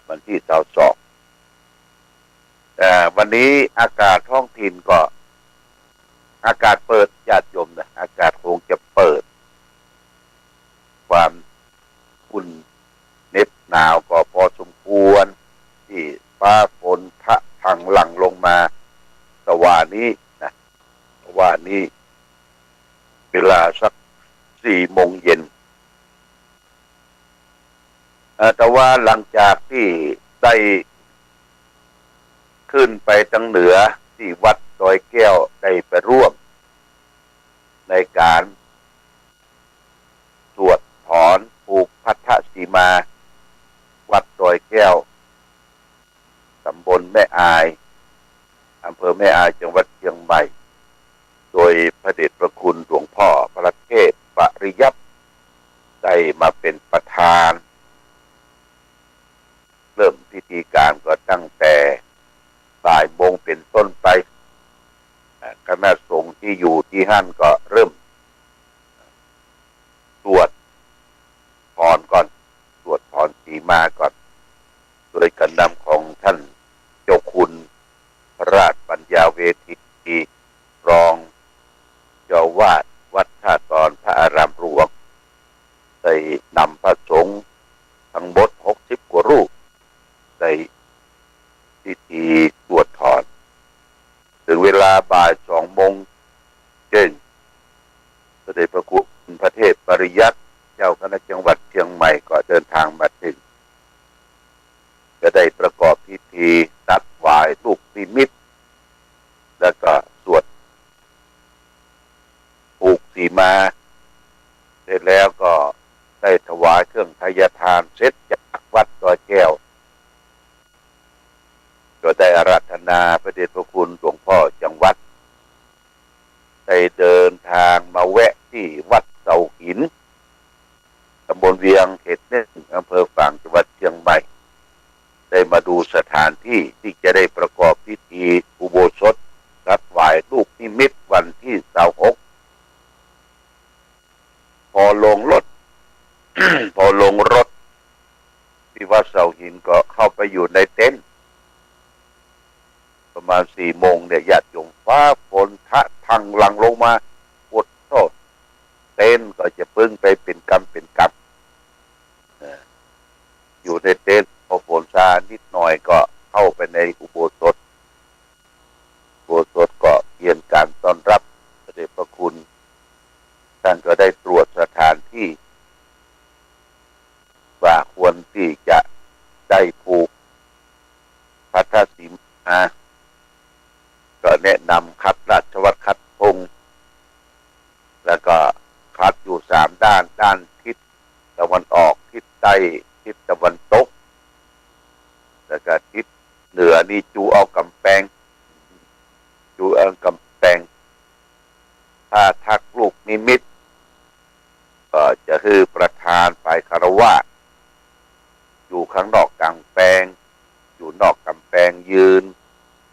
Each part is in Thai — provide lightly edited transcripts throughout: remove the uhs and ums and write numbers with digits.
วันที่22วันนี้อากาศท้องถิ่นก็อากาศเปิดญาติโยมนะอากาศคงจะเปิดความอุ่นเหน็บหนาวก็พอสมควรที่ฟ้าฝนพังหลั่งลงมาแต่ว่านี้นะว่านี้เวลาสัก4 โมงเย็นแต่ว่าหลังจากที่ได้ขึ้นไปทางเหนือที่วัดดอยแก้วได้ไปร่วมในการสวดถอนปลูกพัทธสีมาวัดดอยแก้วตำบลแม่อายอำเภอแม่อายจังหวัดเชียงใหม่โดยพระเดชพระคุณหลวงพ่อพระเทพปริยัติได้มาเป็นประธานเริ่มพิธีการก็ตั้งแต่บ่ายโมงเป็นต้นไปคณะสงฆ์ที่อยู่ที่หั่นก็เริ่มสวดถอนก่อนสวดถอนสีมาก่อนโดยการนำของท่านเจ้าคุณพระราชปัญญาเวทีรองเจ้าวาดวัดท่าตอนพระอารามหลวงได้นำพระสงฆ์ทั้งหมด60 กว่ารูปได้พิธีสวดถอนถึงเวลาบ่าย2 โมงเย็นพระเดชพระคุณพระเทพปริยัติเจ้าคณะจังหวัดเชียงใหม่ก็เดินทางมาถึงก็ได้ประกอบพิธีตัดหวายลูกนิมิตแล้วก็สวดปลูกสีมาเสร็จแล้วก็ได้ถวายเครื่องทายทานเสร็จจากวัดดอยแก้วก็ได้อาราธนาพระเดชพระคุณหลวงพ่อจังหวัดได้เดินทางมาแวะที่วัดเสาหินตำบลเวียงเขต1อำเภอฝางจังหวัดเชียงใหม่ได้มาดูสถานที่ที่จะได้ประกอบพิธีอุโบสถถวายลูกนิมิตวันที่26พอลงรถ พอลงรถที่วัดเสาหินก็เข้าไปอยู่ในเต็นท์ประมาณ4 โมงเนี่ยญาติโยมฟ้าฝนพังหลั่งลงมาปวดโทษเต็นท์ก็จะพึ่งไปเป็นกำอยู่ในเต็นท์พอฝนซานิดหน่อยก็เข้าไปในอุโบสถก็เยี่ยมการต้อนรับพระเดชพระคุณท่านก็ได้ตรวจสถานที่ว่าควรที่จะได้ผูกพัทธสีมาก็แนะนำคัดราชวัตรคัดพงแล้วก็คัดอยู่3 ด้านทิศตะวันออกทิศใต้ทิศตะวันตกแล้วก็ทิศเหนือนี่จูเอากำแพงถ้าทักลูกนิมิตก็จะคือประธานฝ่ายคฤหัสถ์อยู่ข้างนอกกำแพงอยู่นอกกำแพงยืน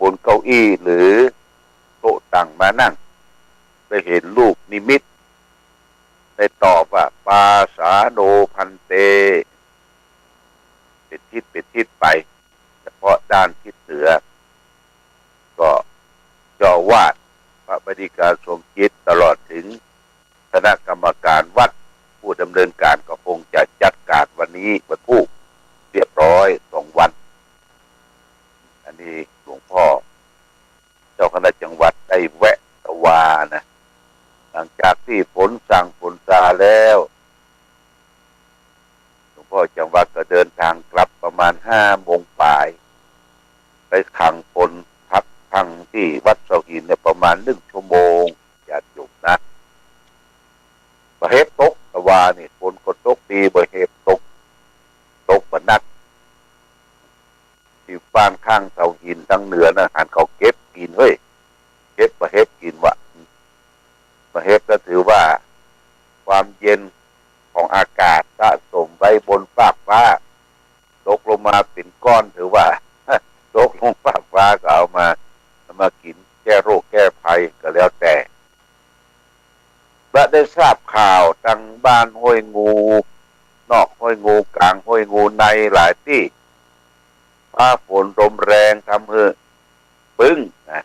บนเก้าอี้หรือโต๊ะตั้งมานั่งไปเห็นลูกนิมิตได้ตอบว่าปาสาโนพันเตเป็นทิศไปเฉพาะด้านทิศเหนือก็เจ้าวาดพระบดีการสมจิตตลอดถึงคณะกรรมการวัดผู้ดำเนินการก็คงจะจัดการวันนี้วันพุธเรียบร้อย2 วันอันนี้หลวงพ่อเจ้าคณะจังหวัดได้แวะตะวานะหลังจากที่ฝนซาแล้วหลวงพ่อจังหวัดก็เดินทางกลับประมาณ5 โมงบ่ายไปขังฝนพักพังที่วัดเสาหินเนี่ยประมาณ1 ชั่วโมงญาติโยมนะประเฮบตกตะวานี่ฝนก็ตกดีประเฮบตกบ่นักที่บ้านข้างเสาหินทางเหนือนะหันเขาเก็บกินเฮ้ยเก็บประเฮบกินวะประเฮบก็ถือว่าความเย็นของอากาศสะสมไว้บนฟากฟ้าตกลงมาเป็นก้อนถือว่าตกลงฟากฟ้าก็เอามากินแก้โรคแก้ภัยก็แล้วแต่และได้ทราบข่าวทางบ้านห้วยงูนอกห้วยงูกลางห้วยงูในหลายที่ ฟ้าฝนลมแรงทำให้ปึ้งนะ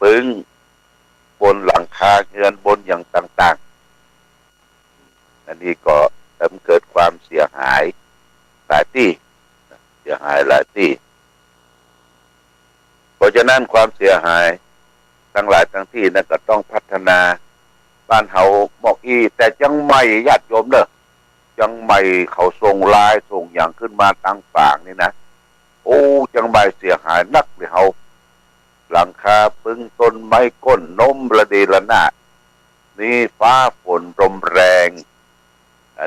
ปึ้งบนหลังคาเรือนบนอย่างต่างๆอันนี้ก็ทำเกิดความเสียหายหลายที่เสียหายหลายที่เพราะฉะนั้นความเสียหายทั้งหลายทั้งที่นั่นก็ต้องพัฒนาบ้านเฮาบอกอีแต่จังไม่ญาติโยมเนอะจังไม่เขาส่งลายส่งอย่างขึ้นมาตั้งฝางนี่นะโอ้จังไม่เสียหายนักเลยเฮาหลังคาปึ้งต้นไม้ก้นนมระเดระนาดนี่ฟ้าฝนลมแรง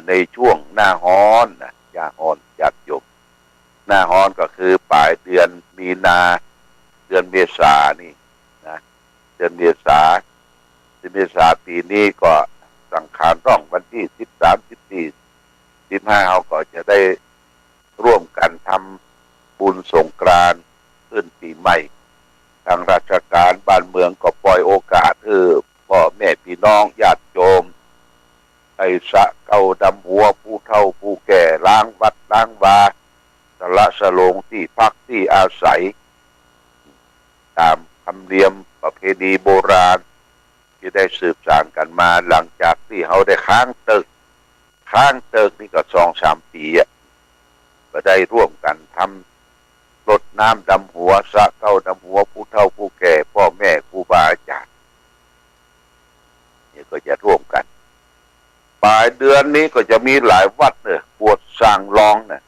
ในช่วงหน้าฮ้อนนะยาฮ้อนญาติโยมหน้าฮ้อนก็คือปลายเดือนมีนาเดือนเมษานี่นะเดือนเมษาปีนี้ก็สังขารร่องวันที่13 14 15เราก็จะได้ร่วมกันทำบุญสงกรานต์ขึ้นปีใหม่ทางราชการบ้านเมืองก็ปล่อยโอกาสพ่อแม่พี่น้องญาติโยมไอ้สะเก่าดำหัวผู้เฒ่าผู้แก่ล้างวัดล้างวาสละสลงที่พักที่อาศัยตามธรรมเนียมประเพณีโบราณที่ได้สืบสานกันมาหลังจากที่เขาได้ค้างตึกนี่ก็2-3 ปีก็ได้ร่วมกันทำรดน้ำดำหัวสะเก้าดำหัวผู้เฒ่าผู้แก่พ่อแม่ครูบาอาจารย์นี่ก็จะร่วมกันปลายเดือนนี้ก็จะมีหลายวัดเนี่ยบวชสั่งลองเนี่ย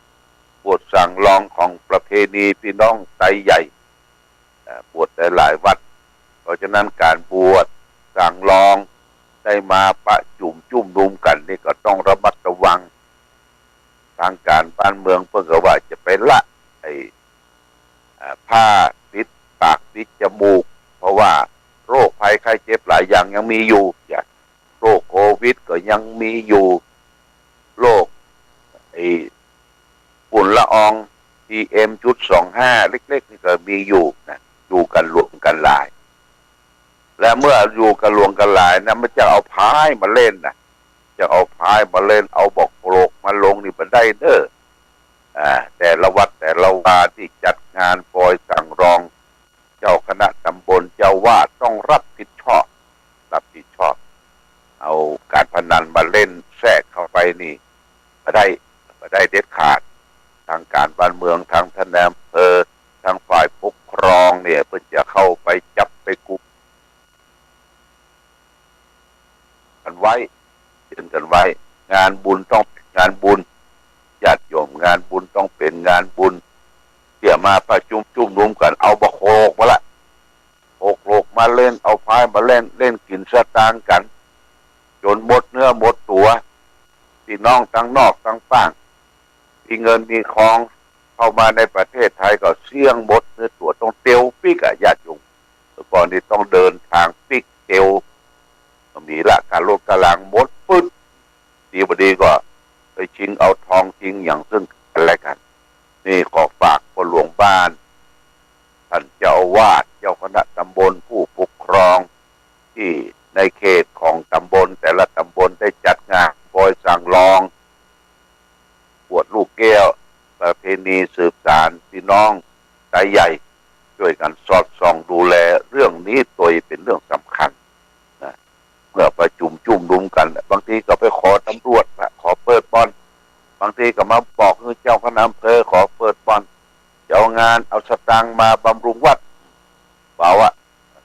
บวชสั่งลองของประเพณีพี่น้องไทยใหญ่บวชได้หลายวัดเพราะฉะนั้นการบวชสั่งลองได้มาประจุ่มนุมกันนี่ก็ต้องระมัดระวังทางการบ้านเมืองเพื่อว่าจะไปละไอ้ผ้าปิดปากปิดจมูกเพราะว่าโรคภัยไข้เจ็บหลายอย่างยังมีอยู่อย่างโรคโควิดก็ยังมีอยู่โรคไอ้ฝุ่นละออง PM.25 เล็กๆนี่ก็มีอยู่นะอยู่กันรวมกันหลายและเมื่ออยู่กันรวมกันหลายนะมันจะเอาพายมาเล่นนะจะเอาพายมาเล่นเอาบอกโกรกมาลงนี่มันได้เด้อแต่ละวัดแต่ละวาที่จัดงานปล่อยสั่งรองเจ้าคณะตำบลเจ้าวาดต้องรับผิดชอบเอาการพนันมาเล่นแทรกเข้าไปนี่มาได้เด็ดขาดทางการบ้านเมืองทางท่านนายอำเภอทางฝ่ายปกครองเนี่ยเพื่อจะเข้าไปจับไปกุมกันไว้เตือนกันไว้งานบุญต้องงานบุญญาติโยมงานบุญต้องเป็นงานบุญเกี่ยมาประชุมจุ่มนุมกันเอาบะโคกมาละโคกมาเล่นเอาพายมาเล่นกินสตางค์กันจนหมดเนื้อหมดตัวพี่น้องทั้งนอกทั้งต่างมีเงินมีทองเข้ามาในประเทศไทยก็เสี่ยงหมดเนื้อตัวต้องเตียวปิกญาติโยมแต่ก่อนนี้ต้องเดินทางปิกเตียวมีละการลดกำลังหมดปึ๊ดดีบดีก็ไปชิงเอาทองจริงอย่างซึ่งอะไรกันนี่ขอฝากคนหลวงบ้านท่านเจ้าอาวาสเจ้าคณะตำบลผู้ปกครองที่ในเขตของตำบลแต่ละตำบลได้จัดงานปล่อยสั่งลองบวชลูกแก้วประเพณีสืบสานพี่น้องไทยใหญ่ช่วยกันสอดส่องดูแลเรื่องนี้ตัวเป็นเรื่องสำคัญนะเมื่อประจุ่มนุมกันบางทีก็ไปขอตำรวจขอเปิดบ่อนบางทีก็มาบอกให้เจ้าคณะอำเภอขอเปิดบ่อนจะเอางานเอาสตางค์มาบำรุงวัดเปล่า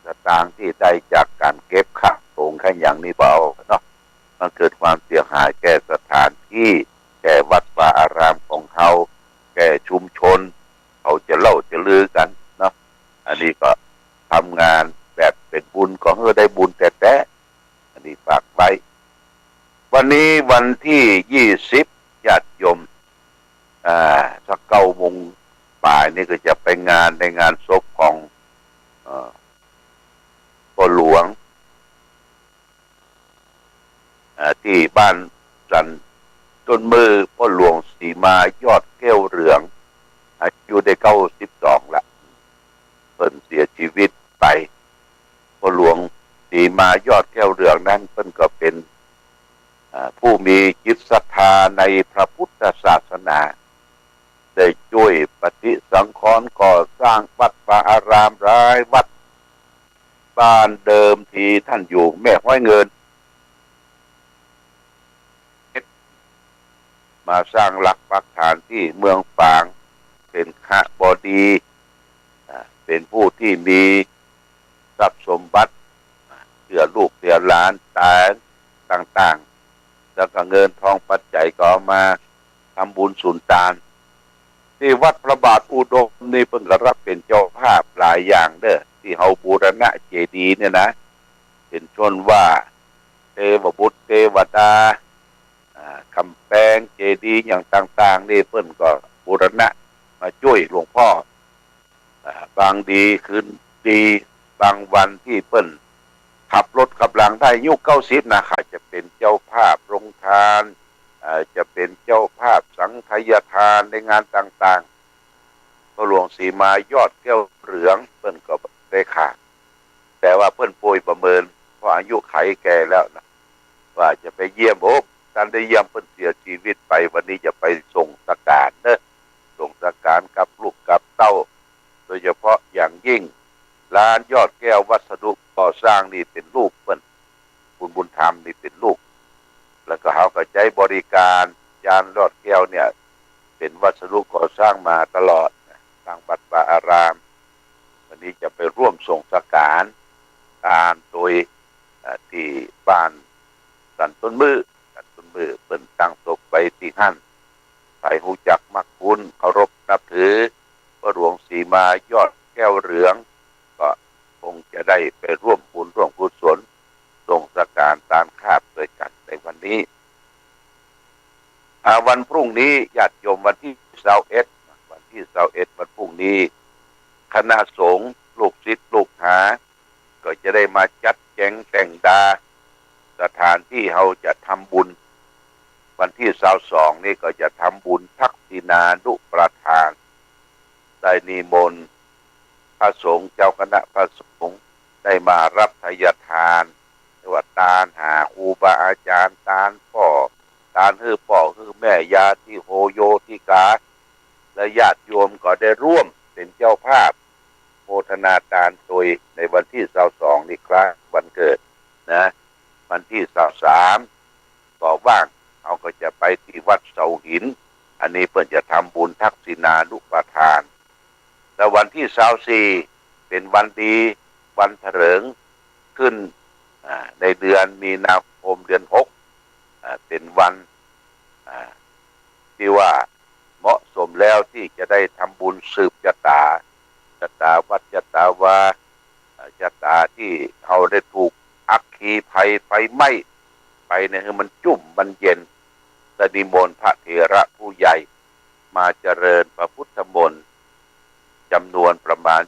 สตางค์ที่ได้จากการเก็บค่าโรงค่าอย่างนี้เปล่าเนาะมันเกิดความเสียหายแก่สถานที่แก่วัดวาอารามของเขาแก่ชุมชนเขาจะเล่าจะลือกันเนาะอันนี้ก็ทำงานแบบเป็นบุญก็ได้บุญแต่อันนี้ฝากไว้วันนี้วันที่20ญาติโยมสัก9 โมงบ่ายนี่ก็จะไปในงานศพของพ่อหลวงที่บ้านสันต้นมือพ่อหลวงสีมายอดแก้วเหลืองอายุได้92ละเพิ่นเสียชีวิตไปพ่อหลวงสีมายอดแก้วเหลืองนั้นเพิ่นก็เป็นผู้มีจิตศรัทธาในพระพุทธศาสนา ได้ช่วยปฏิสังขรณ์ก่อสร้างวัดวาอารามหลายวัดบ้านเดิมที่ท่านอยู่แม่ห้อยเงินมาสร้างหลักปักฐานที่เมืองฝางเป็นขบดีเป็นผู้ที่มีทรัพย์สมบัติเสือลูกเสือหลานตาต่างๆแล้วก็เงินทองปัจจัยก็มาทำบุญสุนทานที่วัดพระบาทอุดมนี่เพิ่งรับเป็นเจ้าภาพหลายอย่างเด้อที่เฮาบูรณะเจดีย์เนี่ยนะเป็นชนว่าเทวบุตรเทวดาคำแปลงเจดีย์อย่างต่างๆนี่เพิ่นก็บูรณะมาช่วยหลวงพ่อบางดีคืนดีบางวันที่เปิ้นขับรถขับหลังได้ยุค90นะคะจะเป็นเจ้าภาพโรงทานจะเป็นเจ้าภาพสังฆทายทานในงานต่างๆพระหลวงศรีมายอดแก้วเหลืองเปิ้นก็ได้ขาดแต่ว่าเปิ้นป่วยประเมินเพราะอายุไขแก่แล้วนะว่าจะไปเยี่ยมท่านได้เยี่ยมเปิ้นเสียชีวิตไปวันนี้จะไปส่งสักการเนอะส่งสักการกับลูกกับเต้าโดยเฉพาะอย่างยิ่งร้านยอดแก้ววัสดุก่อสร้างนี่เป็นลูกเปิ้นบุญธรรมนี่เป็นลูกแล้วก็เขาก็ใจบริการยานยอดแก้วเนี่ยเป็นวัสดุก่อสร้างมาตลอดทางวัดวาอารามวันนี้จะไปร่วมส่งสักการโดยที่บ้านสันต้นมือเปิ้นตั้งศพไปที่หั่นใส่หูจักมักคุณเคารพนับถือพระหลวงศรีมายอดแก้วเหลืองก็คงจะได้ไปร่วมบุญร่วมกุศลส่งสักการตามคาดด้วยกันในวันนี้วันพรุ่งนี้ญาติโยมวันที่21วันพรุ่งนี้คณะสงฆ์ลูกศิษย์ลูกหาก็จะได้มาจัดแจงแต่งดาสถานที่เราจะทำบุญวันที่22นี่ก็จะทำบุญทักษิณานุประทานได้นิมนต์พระสงฆ์เจ้าคณะพระสงฆ์ได้มารับทายทานว่าตาลหาครูบาอาจารย์ตาลพ่อตาลฮือพ่อฮือแม่ยาที่โหโยติกาและญาติโยมก็ได้ร่วมเป็นเจ้าภาพโมทนาทานโดยในวันที่22นี่ครับวันเกิดนะวันที่23ก็ว่างเขาก็จะไปที่วัดเสาหินอันนี้เพิ่นจะทำบุญทักษิณานุปทานแล้ววันที่24เป็นวันดีวันเถลิงขึ้นในเดือนมีนาคมเดือน6เป็นวันที่ว่าเหมาะสมแล้วที่จะได้ทำบุญสืบชะตาวัดชะตาวาชะตาที่เขาได้ถูกอัคคีภัยไฟไหม้ไปเนี่ยคือมันจุ่มมันเย็นและนิมนต์พระเถระผู้ใหญ่มาเจริญพระพุทธมนต์จำนวนประมาณ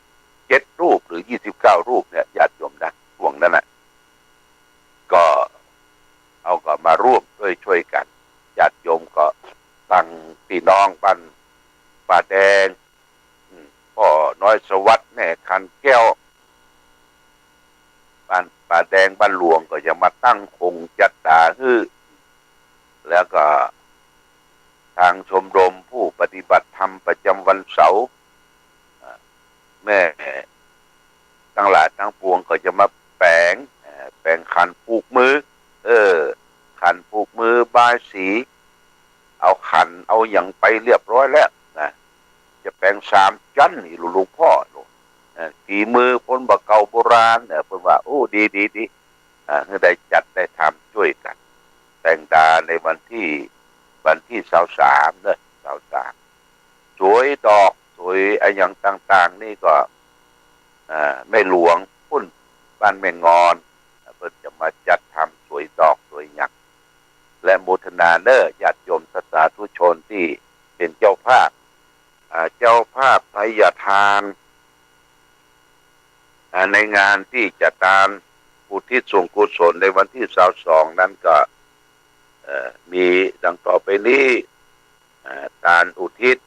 27รูปหรือ29รูปเนี่ยญาติโยมนะช่วงนั้นนะก็เอาก็มาร่วมช่วยกันญาติโยมก็ตั้งพี่น้องบ้านป่าแดงพ่อน้อยสวัสดิ์แม่คันแก้วบ้านป่าแดงบ้านหลวงก็จะมาตั้งคงจัดตาฮื้อแล้วก็ทางชมรมผู้ปฏิบัติธรรมประจำวันเสาร์แม่ทั้งหลายทั้งปวงก็จะมาแปลงขันผูกมือขันผูกมือบายสีเอาขันเอาอย่างไปเรียบร้อยแล้วนะจะแปลง3ชั้นนี่หลวงพ่อฝีมือคนบ่เก่าโบราณเนี่ยเพิ่นว่าโอ้ดีได้จัดได้ทำช่วยกันแต่งดาในวันที่23เนอะ23สวยดอกสวยอะไรอย่างต่างๆนี่ก็แม่หลวงพุ่นบ้านแม่งอนเพิ่นจะมาจัดทำสวยดอกสวยหยักและโมทนาเนอญาติโยมสาธุชนที่เป็นเจ้าภาพไทยทานในงานที่จะตามอุทิศส่วนกุศลในวันที่22นั้นก็มีดังต่อไปนี้การอุทิศ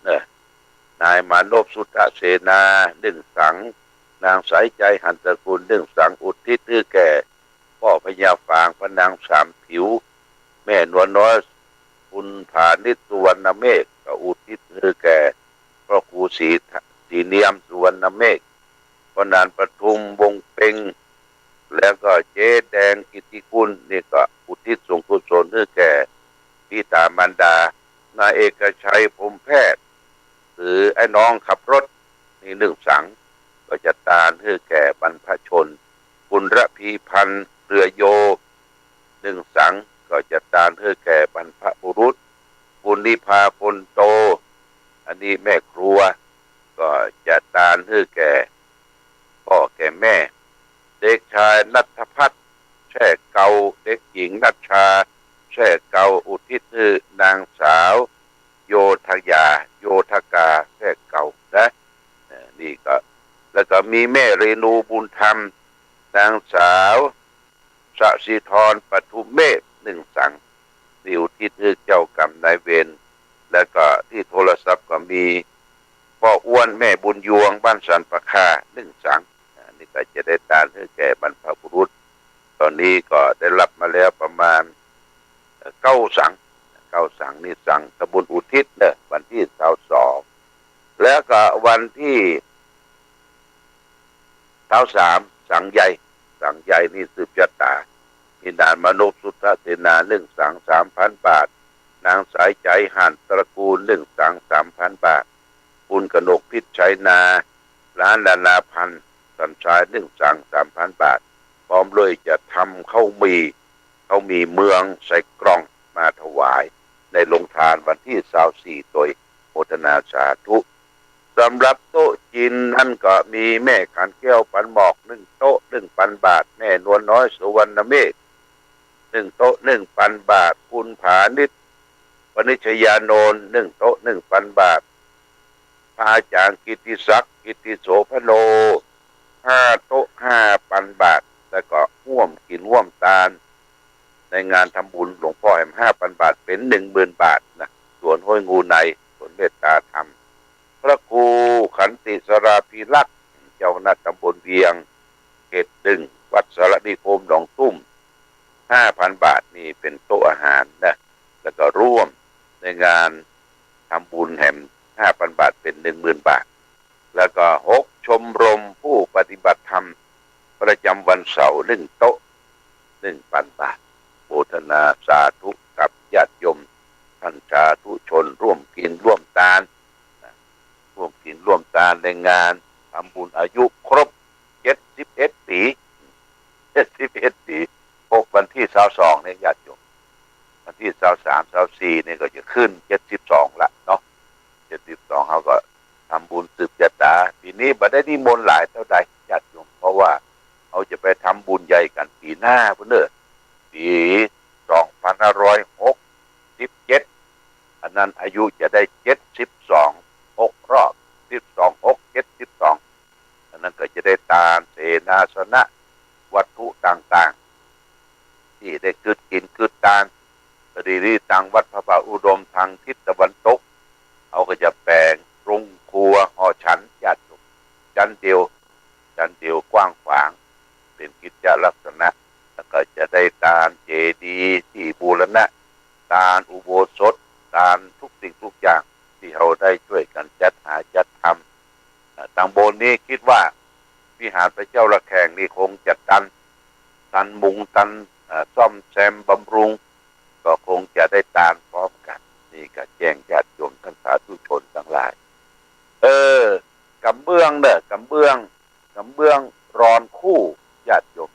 นายมานพสุทธเสนา1 สังนางสายใจหันตระกูล1 สังอุทิศคือแก่พ่อพญาฝางพระนางสามผิวแม่นวลน้อยคุณผานิชสุวรรณเมฆก็ ก็อุทิศให้แก่พระครูศรีเนียมสุวรรณเมฆพนานปทุมวงเพ็งแล้วก็เจ๊แดงกิติกุลนี่ก็อุทิศส่วนกุศลให้แก่บิดามารดานายเอกชัยพรหมแพทย์หรือไอ้น้องขับรถนี่หนึ่งสังก็จะตานให้แก่บรรพชนคุณระพีพันธ์เรือโยหนึ่งสังก็จะตานให้แก่บรรพบุรุษคุณนิพาพลโตอันนี้แม่ครัวก็จะตานให้แก่พ่อแก่แม่เด็กชายณัฐพัฒน์แช่เกาเด็กหญิงนัชชาแช่เกาอุทิศให้นางสาวโยธกาแช่เกานะนี่ก็แล้วก็มีแม่เรนูบุญธรรมนางสาวสศิธรปทุมเมฆหนึ่งสังนี่อุทิศให้เจ้ากรรมนายเวรแล้วก็ที่โทรศัพท์ก็มีพ่ออ้วนแม่บุญยวงบ้านสันปะคาหนึ่งสังนี่ก็จะได้ตานให้แก่บรรพบุรุษตอนนี้ก็ได้รับมาแล้วประมาณ9 สังนี่สังตำบลอุทิศเนี่ยวันที่22แล้วก็วันที่23สังใหญ่นี่สืบชะตามีนานมนุษย์สุทธเสนา1 สัง 3,000 บาทนางสายใจหันตระกูล1 สัง 3,000 บาทคุณกนกพิษชัยนาร้านนานาพันธ์สัญชาย1 สัง 3,000 บาทพร้อมเลยจะทำข้าวมีเมืองใส่กล่องมาถวายในโรงทานวันที่24โดยโมทนาสาธุสำหรับโต๊ะจีนนั่นก็มีแม่ขันแก้วปันหมอก1 โต๊ะ 1,000 บาทแม่นวลน้อยสุวรรณเมฆ1 โต๊ะ 1,000 บาทคุณผานิชวณิชยานนท์1 โต๊ะ 1,000 บาทพระอาจารย์กิติศักดิ์กิติโสพโน5 โต๊ะ 5,000 บาทแล้วก็ร่วมกินร่วมทานในงานทำบุญหลวงพ่อแหม 5,000 บาทเป็น 10,000 บาทนะส่วนห้วยงูในส่วนเมตตาธรรมพระครูขันติสราภิรักษ์เจ้าคณะตำบลเวียงเขต1วัดสารนิคมหนองตุ้ม 5,000 บาทนี่เป็นโต๊ะอาหารนะแล้วก็ร่วมในงานทำบุญแห่ม 5,000 บาทเป็น 10,000 บาทแล้วก็6ชมรมผู้ปฏิบัติธรรมประจำวันเสาร์1 โต๊ะ 1,000 บาทโมทนาสาธุกับญาติโยมท่านสาธุชนร่วมกินร่วมทานในงานทำบุญอายุครบ71 ปีพบวันที่22เนี่ยญาติโยมวันที่23 24เนี่ยก็จะขึ้น72ละเนาะ72เขาก็ทำบุญสืบชะตาปีนี้บ่ได้นิมนต์หลายเท่าใดญาติโยมเพราะว่าเขาจะไปทำบุญใหญ่กันปีหน้าพุ่นเด้อปี2567อันนั้นอายุจะได้72 6 รอบ12 6 72อันนั้นก็จะได้ตามเสนาสนะวัตถุต่างๆที่ได้กึดกินกึดตานสรีตังวัดพระบาทอุดมทางทิศตะวันตกเขาก็จะแปลงโรงครัวหอฉันญาติโยมชั้นเดียวกว้างขวางเป็นกิจลักษณะแล้วก็จะได้ตานเจดีย์ที่บูรณะตานอุโบสถตานทุกสิ่งทุกอย่างที่เขาได้ช่วยกันจัดหาจัดทำตังโบนนี้คิดว่าวิหารพระเจ้าระแขงนี่คงจะตันมุงซ่อมแซมบำรุงก็คงจะได้ตานพร้อมกันนี่ก็แจ้งญาติโยมท่านสาธุชนทั้งหลายกำเบื้องรอนคู่ญาติโยม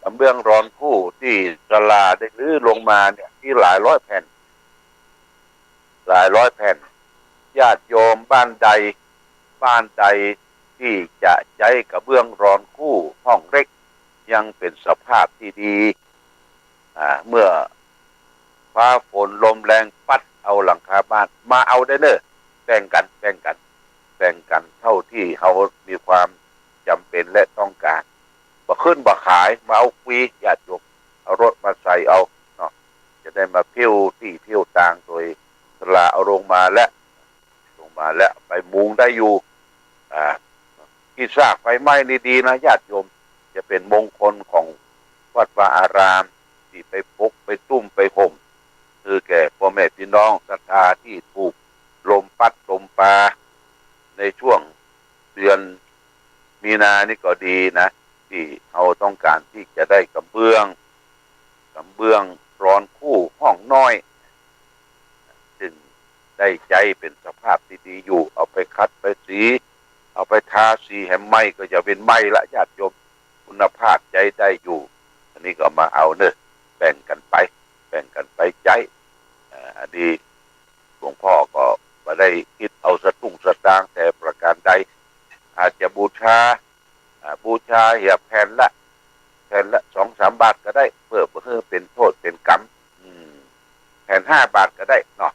กำเบื้องรอนคู่ที่ศาลาได้รื้อลงมาเนี่ยที่หลายร้อยแผ่นญาติโยมบ้านใดที่จะใช้กระเบื้องรอนคู่ห้องเล็กยังเป็นสภาพที่ดีเมื่อฟ้าฝนลมแรงปัดเอาหลังคาบ้านมาเอาได้เนอะแบ่งกันเท่าที่เขามีความจำเป็นและต้องการบ่ขึ้นบ่ขายมาเอาฟรีญาติโยมเอารถมาใส่เอาเนาะจะได้มาพิ้วต่างโดยศาลาเอาลงมาและไปมุงได้อยู่ที่ซากไฟไหม้นี่ดีนะญาติโยมจะเป็นมงคลของวัดวาอารามที่ไปปกไปตุ้มไปห่มคือแก่พ่อแม่พี่น้องศรัทธาที่ถูก ลมพัดลมปาในช่วงเดือนมีนานี่ก็ดีนะที่เราต้องการที่จะได้กระเบื้องร้อนคู่ห้องน้อยซึ่งได้ใจเป็นสภาพที่ดีอยู่เอาไปคัดไปสีเอาไปทาสีแหมไหมก็จะเป็นไหมละญาติโยมคุณภาพใจได้อยู่อันนี้ก็มาเอาเนอะแบ่งกันไปใจอันนี้หลวงพ่อก็มาได้คิดเอาสตุ้งสตางค์แต่ประการใดอาจจะบูชาเหียบแผ่นละ2-3 บาทก็ได้เพื่อเป็นโทษเป็นกรรมแผ่น5 บาทก็ได้เนาะ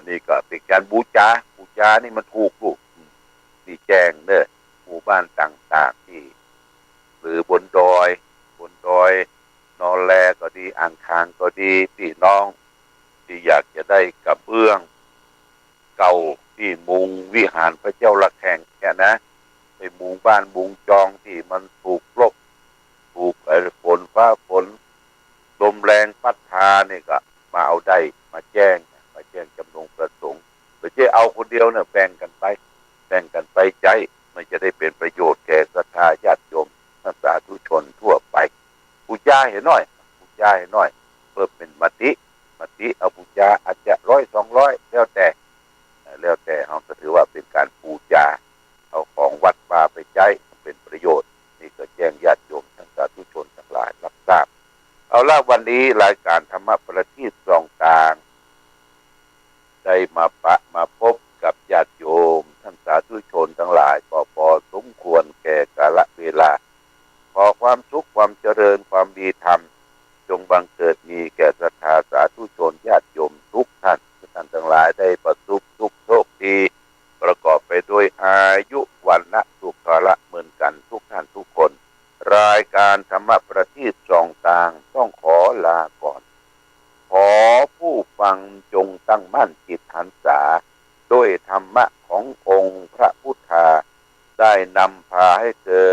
นี่ก็เป็นการบูชานี่มันถูกลูกที่แจ้งเนอะหมู่บ้านต่างๆที่หรืบนดอยนอนแลก็ดีอ่างคางก็ดีพี่น้องที่อยากจะได้กระเบื้องเก่าที่มุงวิหารพระเจ้าละแข่งเนี่ยนะไปมุงบ้านมุงจองที่มันถูกฝนฟ้าฝนลมแรงพัดพาเนี่ยก็มาเอาได้มาแจ้งจำนงประสงค์หรือจะเอาคนเดียวเนี่ยแบ่งกันไปใจมันจะได้เป็นประโยชน์แก่ศรัทธาญาติโยมสาธุชนทั่วไปบูชาให้น้อยเพื่อเป็นมติเอาบูชาอาจจะ100-200แล้วแต่เราก็ถือว่าเป็นการบูชาเอาของวัดมาไปใช้เป็นประโยชน์นี่ก็แจ้งญาติโยมทั้งสาธุชนทั้งหลายรับทราบเอาละวันนี้รายการธรรมประทีปส่องกลางได้มาพบกับญาติโยมท่านสาธุชนทั้งหลายก็พอสมควรแก่กาลเวลาขอความสุขความเจริญความดีธรรมจงบังเกิดมีแก่ศรัทธาสาธุชนญาติโยมทุกท่านทั้งหลายได้ประสบสุขโชคดีประกอบไปด้วยอายุวันนะสุขละเหมือนกันทุกท่านทุกคนรายการธรรมประทีปส่องต่างต้องขอลาก่อนขอผู้ฟังจงตั้งมั่นจิตหันษาด้วยธรรมะขององค์พระพุทธาได้นำพาให้เกิ